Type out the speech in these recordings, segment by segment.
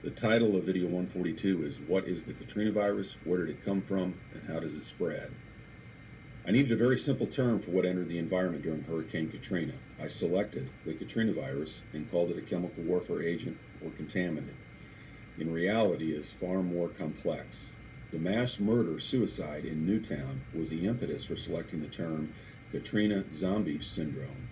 The title of video 142 is What is the Katrina virus? Where did it come from? And how does it spread? I needed a very simple term for what entered the environment during Hurricane Katrina. I selected the Katrina virus and called it a chemical warfare agent or contaminant. In reality, it is far more complex. The mass murder-suicide in Newtown was the impetus for selecting the term Katrina zombie syndrome.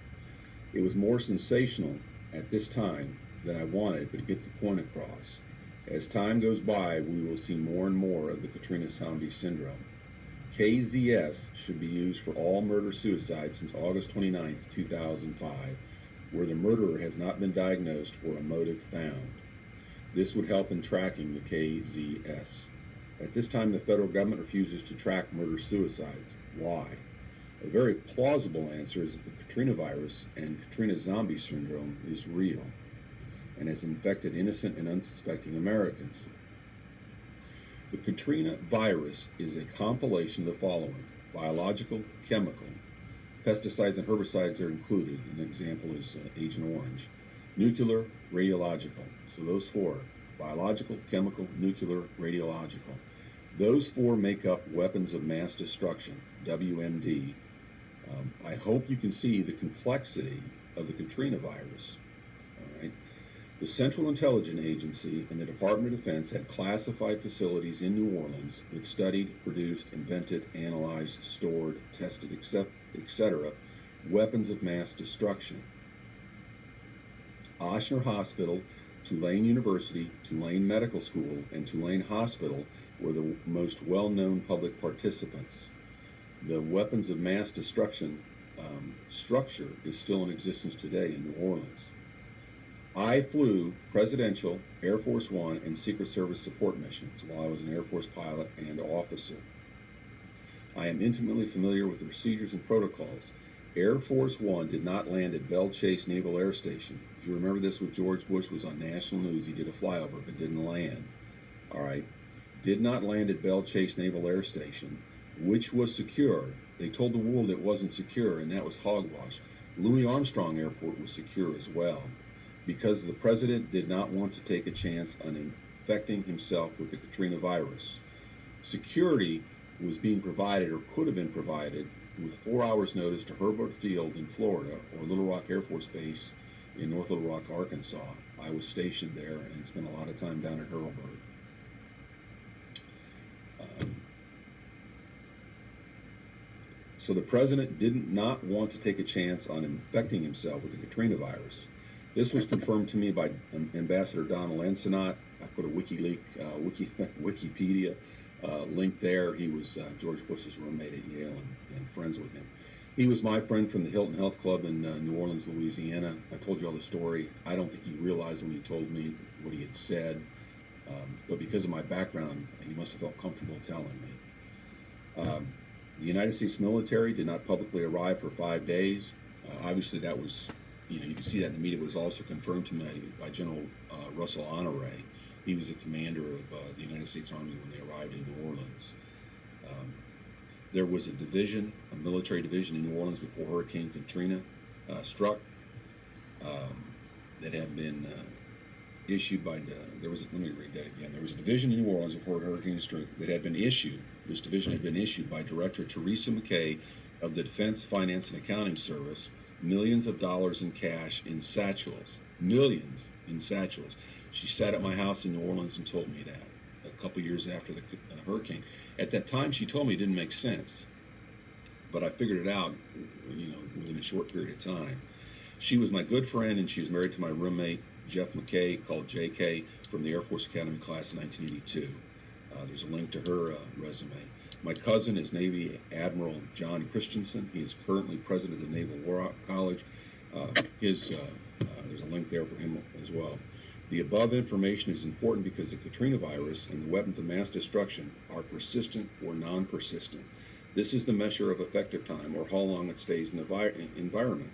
It was more sensational at this time than I wanted, but it gets the point across. As time goes by, we will see more and more of the Katrina zombie syndrome. KZS should be used for all murder-suicide since August 29, 2005, where the murderer has not been diagnosed or a motive found. This would help in tracking the KZS. At this time, the federal government refuses to track murder-suicides. Why? A very plausible answer is that the Katrina virus and Katrina zombie syndrome is real and has infected innocent and unsuspecting Americans. The Katrina virus is a compilation of the following: biological, chemical, pesticides and herbicides are included. An example is Agent Orange. Nuclear, radiological. So those four: biological, chemical, nuclear, radiological. Those four make up weapons of mass destruction, WMD. I hope you can see the complexity of the Katrina virus. All right. The Central Intelligence Agency and the Department of Defense had classified facilities in New Orleans that studied, produced, invented, analyzed, stored, tested, etc., weapons of mass destruction. Ochsner Hospital, Tulane University, Tulane Medical School, and Tulane Hospital were the most well-known public participants. The weapons of mass destruction structure is still in existence today in New Orleans. I flew presidential, Air Force One, and Secret Service support missions while I was an Air Force pilot and officer. I am intimately familiar with the procedures and protocols. Air Force One did not land at Belle Chase Naval Air Station. If you remember, this with George Bush was on national news. He did a flyover but didn't land. All right. Did not land at Belle Chase Naval Air Station, which was secure. They told the world it wasn't secure, and that was hogwash. Louis Armstrong Airport was secure as well, because the president did not want to take a chance on infecting himself with the Katrina virus. Security was being provided, or could have been provided, with 4 hours notice to Herbert Field in Florida or Little Rock Air Force Base in North Little Rock, Arkansas. I was stationed there and spent a lot of time down at Hurlburt. So the president did not want to take a chance on infecting himself with the Katrina virus. This was confirmed to me by Ambassador Donald Ensenat. I put a Wikipedia link there. He was George Bush's roommate at Yale and friends with him. He was my friend from the Hilton Health Club in New Orleans, Louisiana. I told you all the story. I don't think he realized when he told me what he had said, but because of my background, he must have felt comfortable telling me. The United States military did not publicly arrive for 5 days. Obviously, that was, you can see that in the media. It was also confirmed to me by General Russell Honore. He was the commander of the United States Army when they arrived in New Orleans. There was a division, a military division in New Orleans before Hurricane Katrina struck that had been issued by let me read that again. There was a division in New Orleans before Hurricane Katrina that had been issued. This division had been issued by Director Teresa McKay of the Defense Finance and Accounting Service, millions of dollars in cash in satchels, millions in satchels. She sat at my house in New Orleans and told me that a couple years after the hurricane. At that time, she told me it didn't make sense, but I figured it out, within a short period of time. She was my good friend, and she was married to my roommate, Jeff McKay, called JK, from the Air Force Academy class in 1982. There's a link to her resume. My cousin is Navy Admiral John Christensen. He is currently president of the Naval War College. There's a link there for him as well. The above information is important because the Katrina virus and the weapons of mass destruction are persistent or non-persistent. This is the measure of effective time, or how long it stays in the environment.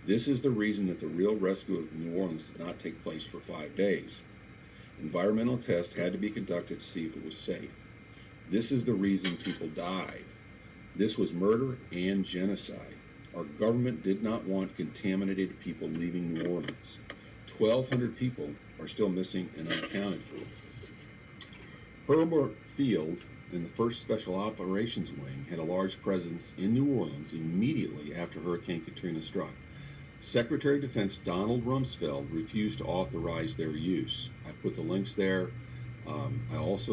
This is the reason that the real rescue of New Orleans did not take place for 5 days. Environmental tests had to be conducted to see if it was safe. This is the reason people died. This was murder and genocide. Our government did not want contaminated people leaving New Orleans. 1,200 people are still missing and unaccounted for. Herbert Field and the 1st Special Operations Wing had a large presence in New Orleans immediately after Hurricane Katrina struck. Secretary of Defense Donald Rumsfeld refused to authorize their use. I put the links there.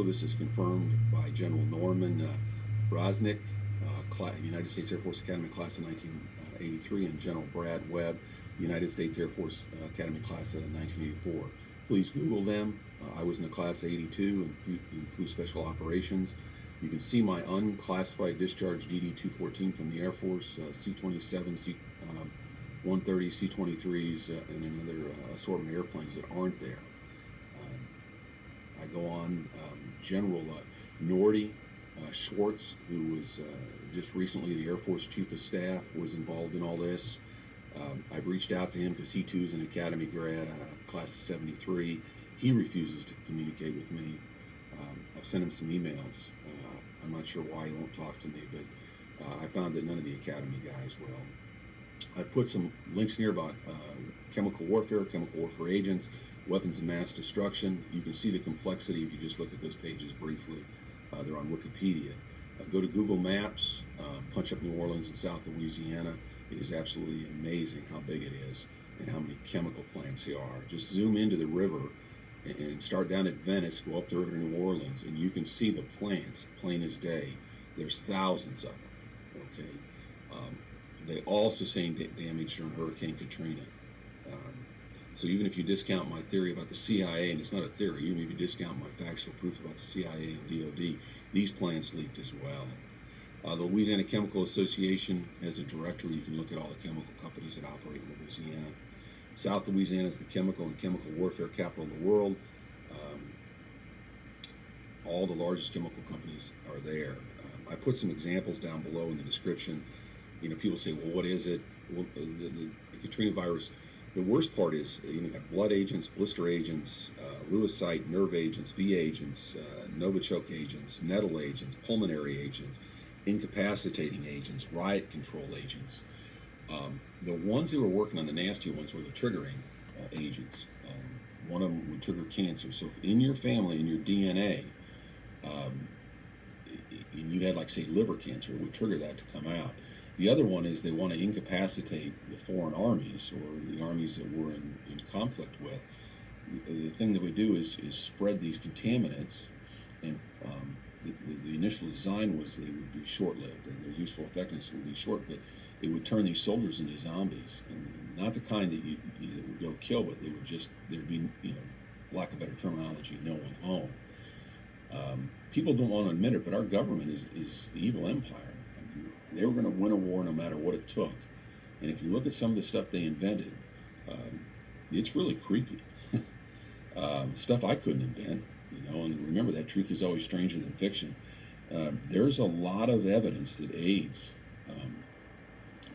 This is confirmed by General Norman Brosnick, United States Air Force Academy class of 1983, and General Brad Webb, United States Air Force Academy class of 1984. Please Google them. I was in the class of 82 and flew special operations. You can see my unclassified discharge DD-214 from the Air Force, C-27, C-130, C-23s, and another assortment of airplanes that aren't there. I go on. General Nordy Schwartz, who was just recently the Air Force Chief of Staff, was involved in all this. I've reached out to him because he too is an Academy grad, class of 73. He refuses to communicate with me. I've sent him some emails. I'm not sure why he won't talk to me, but I found that none of the Academy guys will. I put some links here about chemical warfare agents, weapons of mass destruction. You can see the complexity if you just look at those pages briefly. They're on Wikipedia. Go to Google Maps, punch up New Orleans and South Louisiana. It is absolutely amazing how big it is and how many chemical plants there are. Just zoom into the river and start down at Venice, go up the river to New Orleans, and you can see the plants plain as day. There's thousands of them. Okay, they all sustained damage during Hurricane Katrina. So even if you discount my theory about the CIA, and it's not a theory, even if you discount my factual proof about the CIA and DOD, these plants leaked as well. The Louisiana Chemical Association has a directory. You can look at all the chemical companies that operate in Louisiana. South Louisiana is the chemical and chemical warfare capital of the world. All the largest chemical companies are there. I put some examples down below in the description. You know, people say, well, what is it? Well, the Katrina virus. The worst part is, you got blood agents, blister agents, lewisite, nerve agents, V agents, Novichok agents, nettle agents, pulmonary agents, incapacitating agents, riot control agents. The ones that were working on the nasty ones were the triggering agents. One of them would trigger cancer. So if in your family, in your DNA, and you had, like, say, liver cancer, it would trigger that to come out. The other one is they want to incapacitate the foreign armies or the armies that we're in conflict with. The thing that we do is spread these contaminants, and the initial design was they would be short-lived and their useful effectiveness would be short, but it would turn these soldiers into zombies, and not the kind that you would go kill, but they would just, there'd be, lack of better terminology, no one home. People don't want to admit it, but our government is the evil empire. They were going to win a war no matter what it took. And if you look at some of the stuff they invented, it's really creepy. Stuff I couldn't invent, and remember that truth is always stranger than fiction. There's a lot of evidence that AIDS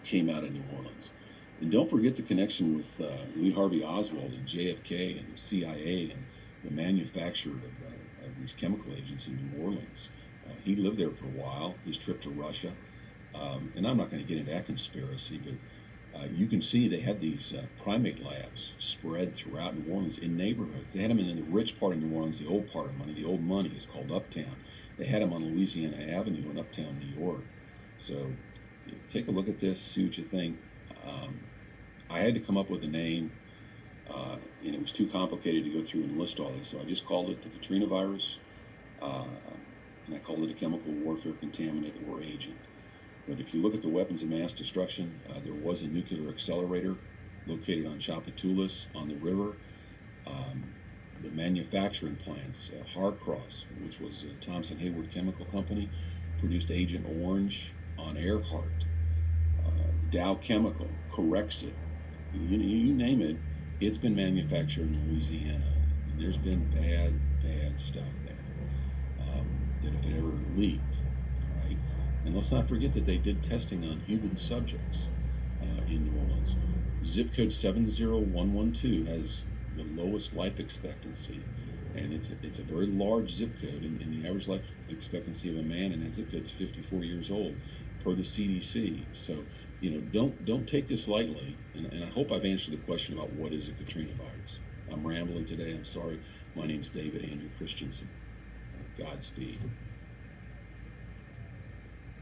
came out of New Orleans. And don't forget the connection with Lee Harvey Oswald and JFK and the CIA and the manufacture of these chemical agents in New Orleans. He lived there for a while, his trip to Russia. And I'm not going to get into that conspiracy, but you can see they had these primate labs spread throughout New Orleans in neighborhoods. They had them in the rich part of New Orleans, the old part of money. The old money is called Uptown. They had them on Louisiana Avenue in Uptown, New York. So take a look at this, see what you think. I had to come up with a name, and it was too complicated to go through and list all these, so I just called it the Katrina virus, and I called it a chemical warfare contaminant or agent. But if you look at the weapons of mass destruction, there was a nuclear accelerator located on Chapatoulas on the river. The manufacturing plants, Harcross, which was a Thomson Hayward Chemical Company, produced Agent Orange on Earhart. Dow Chemical, Corexit, you name it, it's been manufactured in Louisiana. And there's been bad stuff there that if it ever leaked, right? And let's not forget that they did testing on human subjects in New Orleans. Zip code 70112 has the lowest life expectancy, and it's a very large zip code, and the average life expectancy of a man in that zip code is 54 years old per the CDC. So don't take this lightly, and I hope I've answered the question about what is a Katrina virus. I'm rambling today. I'm sorry. My name is David Andrew Christensen. Godspeed.